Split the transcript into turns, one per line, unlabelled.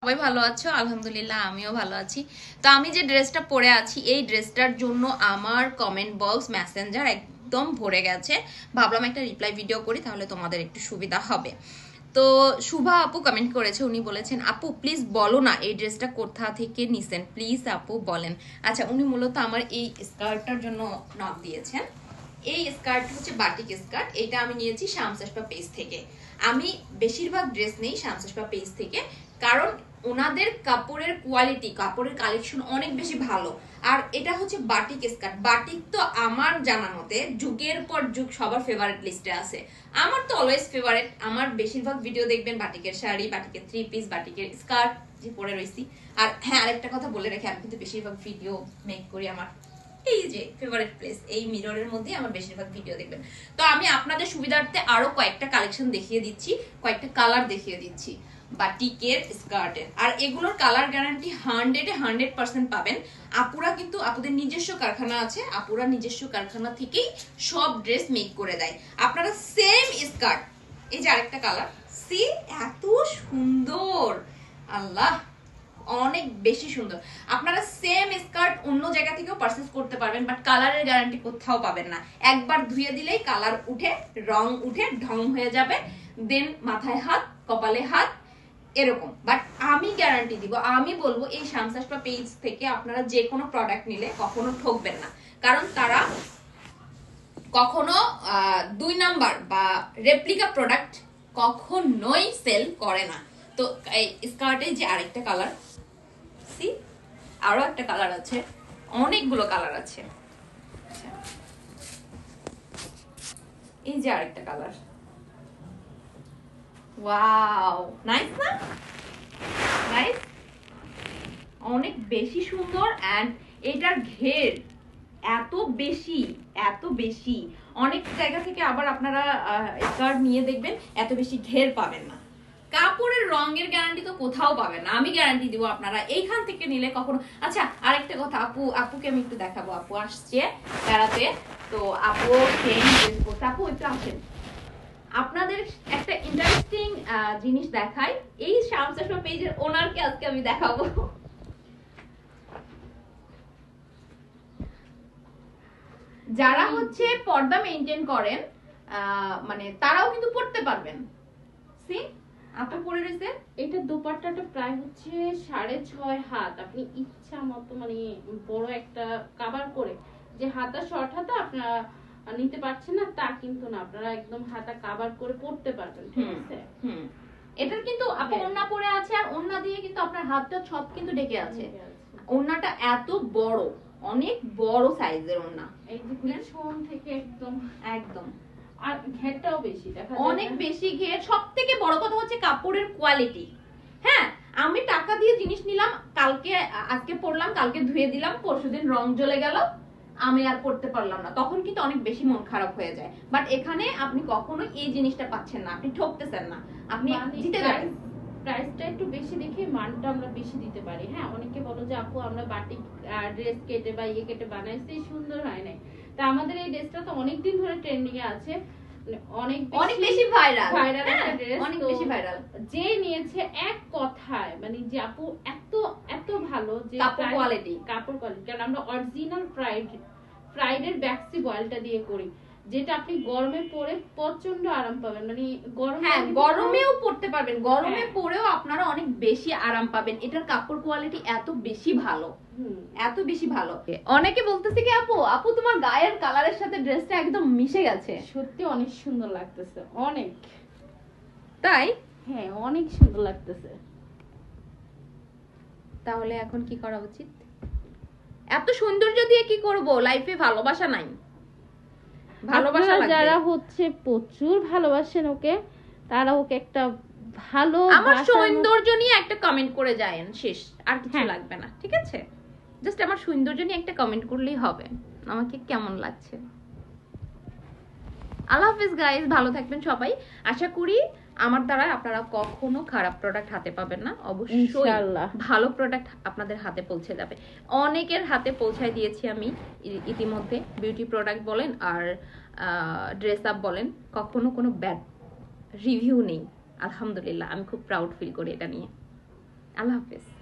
সবাই ভালো আছো? আলহামদুলিল্লাহ আমিও ভালো আছি। তো আমি যে ড্রেসটা পরে আছি এই ড্রেসটার জন্য আমার কমেন্ট বক্স মেসেঞ্জার একদম ভরে গেছে। ভাবলাম একটা রিপ্লাই ভিডিও করি, তাহলে তোমাদের একটু সুবিধা হবে। তো শুভা আপু কমেন্ট করেছে, উনি বলেছেন আপু প্লিজ বলো না এই ড্রেসটা কোথা থেকে নিছেন, প্লিজ আপু বলেন। আচ্ছা, উনি মূলত আমার এই স্কার্টটার জন্য নক দিয়েছেন। এই স্কার্ট হচ্ছে বাটিক স্কার্ট, এটা আমি নিয়েছি শামসাসপা পেজ থেকে। আমি বেশিরভাগ ড্রেস নেই শামসাসপা পেজ থেকে, কারণ ওনাদের কাপড়ের কোয়ালিটি, কাপড়ের কালেকশন অনেক বেশি ভালো। আর এটা হচ্ছে বাটিক স্কার্ট। বাটিক তো আমার জানা মতে যুগের পর যুগ সবার ফেভারিট লিস্টে আছে। আমার তো অলওয়েজ ফেভারিট। আমার বেশিরভাগ ভিডিও দেখবেন বাটিকের শাড়ি, বাটিকের থ্রি পিস, বাটিকের স্কার্ট যে পরে রয়েছি। আর হ্যাঁ, আরেকটা কথা বলে রাখি, আমি কিন্তু বেশিরভাগ ভিডিও মেক করি আমার এই যে ফেভারিট প্লেস, এই মিররের মধ্যে আমার বেশিরভাগ ভিডিও দেখবেন। তো আমি আপনাদের সুবিধার্থে আরো কয়েকটা কালেকশন দেখিয়ে দিচ্ছি, কয়েকটা কালার দেখিয়ে দিচ্ছি বাটিকের স্কার্টের। আর এগুলোর কালার গ্যারান্টি 100% পাবেন। আপুরা কিন্তু আপুদের নিজস্ব কারখানা আছে, আপুরা নিজস্ব কারখানা থেকেই সব ড্রেস মেক করে দেয়। আপনারা সেম স্কার্ট, এই যে আরেকটা কালার, সি এত সুন্দর, আল্লাহ অনেক বেশি সুন্দর। আপনারা সেম স্কার্ট অন্য জায়গা থেকেও পারচেজ করতে পারবেন, বাট কালারের গ্যারান্টি কোথাও পাবেন না। একবার ধুয়ে দিলেই কালার উঠে, রং উঠে, ঢং হয়ে যাবে, দেন মাথায় হাত, কপালে হাত, এরকম। বাট আমি গ্যারান্টি দিব, আমি বলবো এই শামসাসপা পেজ থেকে আপনারা যে কোনো প্রোডাক্ট নিলে কখনো ঠকবেন না, কারণ তারা কখনো 2 নাম্বার বা রেপ্লিকা প্রোডাক্ট কখনোই সেল করে না। তো এই স্কার্টে যে আরেকটা কালার, সি আরো একটা কালার আছে, অনেকগুলো কালার আছে। এই যে আরেকটা কালার, ওয়াও নাইস না গাইস, অনেক বেশি সুন্দর। এন্ড এটার ঘের এত বেশি, এত বেশি, অনেক জায়গা থেকে আবার আপনারা স্কার্ট নিয়ে দেখবেন এত বেশি ঘের পাবেন না। কাপড়ের রঙের গ্যারান্টি তো কোথাও পাবেন না, আমি গ্যারান্টি দিব আপনারা এইখান থেকে নিলে কখনো। আচ্ছা আরেকটা কথা, আপুকে আমি একটু দেখাবো, আপু আসছে বেড়াতে, তো আপু সেম ড্রেস করছে। আপু একটু আসেন, আপনাদের একটা ইন্টারেস্টিং জিনিস দেখাই। এই শামসাসপা পেজের ওনারকে আজকে আমি দেখাবো। যারা হচ্ছে পর্দা মেইনটেইন করেন, মানে তারাও কিন্তু পড়তে পারবেন। সি আপু পরে রয়েছে,
এটা দোপাট্টাটা প্রায় হচ্ছে 6.5 হাত। আপনি ইচ্ছা মতো মানে বড় একটা কভার করে, যে হাতা শর্ট হাতা আপনারা নিতে পারছেন না তা কিন্তু না, আপনারা একদম হাতা কভার করে পড়তে পারবেন, ঠিক আছে?
এটার কিন্তু আপু ওন্না পরে আছে, আর ওন্না দিয়ে কিন্তু আপনার হাতটা সব কিন্তু ঢেকে আছে। ওন্নাটা এত বড়, অনেক বড় সাইজের ওন্না,
এই যে পিছন থেকে একদম
একদম।
আর ঘেরটাও বেশি, দেখা
অনেক বেশি ঘের। সবথেকে বড় কথা হচ্ছে কাপড়ের কোয়ালিটি। হ্যাঁ, আমি টাকা দিয়ে জিনিস নিলাম, কালকে আজকে পরলাম, কালকে ধুয়ে দিলাম, পরশুদিন রং জ্বলে গেল, আমি আর পড়তে পারলাম না, তখন কিন্তু অনেক বেশি মন খারাপ হয়ে যায়। বাট এখানে আপনি কখনো এই জিনিসটা পাচ্ছেন না, আপনি ঠকতেছেন না, আপনি জিতে যাবেন।
প্রাইসটা একটু বেশি দেখে মানটা আমরা বেশি দিতে পারি। হ্যাঁ, অনেকে বলো যে আপু আমরা বাটিক ড্রেস কেটে বা ইয়ে কেটে বানাইছি, সুন্দর হয় নাই। তা আমাদের এই ড্রেসটা তো অনেকদিন ধরে ট্রেন্ডিং এ আছে, অনেক
বেশি ভাইরাল,
একটা ড্রেস,
অনেক বেশি ভাইরাল।
যে নিয়েছে এক কথায় মানে যে আপু এত এত ভালো যে
কাপড় কোয়ালিটি,
কারণ আমরা অরিজিনাল ফ্রাইডের ব্যাক্সি বয়েলটা দিয়ে করি, যেটা আপনি গরমে পরে প্রচন্ড আরাম পাবেন। মানে
গরমেও পড়তে পারবেন, গরমে পরেও আপনারা অনেক বেশি আরাম পাবেন। এটার কাপড় কোয়ালিটি এত বেশি ভালো, এত বেশি ভালো। অনেকে বলতেছে কি আপু তোমার গায়ের কালারের সাথে ড্রেসটা একদম মিশে গেছে।
সত্যি অনেক সুন্দর লাগতেছে, অনেক।
তাই?
হ্যাঁ, অনেক সুন্দর লাগতেছে।
তাহলে এখন কি করা উচিত? এত সৌন্দর্য দিয়ে কি করব? লাইফে ভালোবাসা নাই, ভালোবাসা লাগবে।
যারা হচ্ছে প্রচুর ভালোবাসেন ওকে, তারা ওকে একটা ভালো
আমার সৌন্দর্য নিয়ে একটা কমেন্ট করে যায়েন, শেষ, আর কিছু লাগবে না, ঠিক আছে? জাস্ট আমার সৌন্দর্য নিয়ে একটা কমেন্ট করলেই হবে, আমাকে কেমন লাগছে। আল্লাহ হাফেজ গাইস, ভালো থাকবেন সবাই। আশা করি আমার দ্বারা আপনারা কখনো খারাপ প্রোডাক্ট হাতে পাবেন না, অবশ্যই ভালো প্রোডাক্ট আপনাদের হাতে পৌঁছে যাবে। অনেকের হাতে পৌঁছায় দিয়েছি আমি ইতিমধ্যে, বিউটি প্রোডাক্ট বলেন আর ড্রেস আপ বলেন, কখনো কোনো ব্যাড রিভিউ নেই। আলহামদুলিল্লাহ, আমি খুব প্রাউড ফিল করি এটা নিয়ে। আল্লাহ হাফেজ।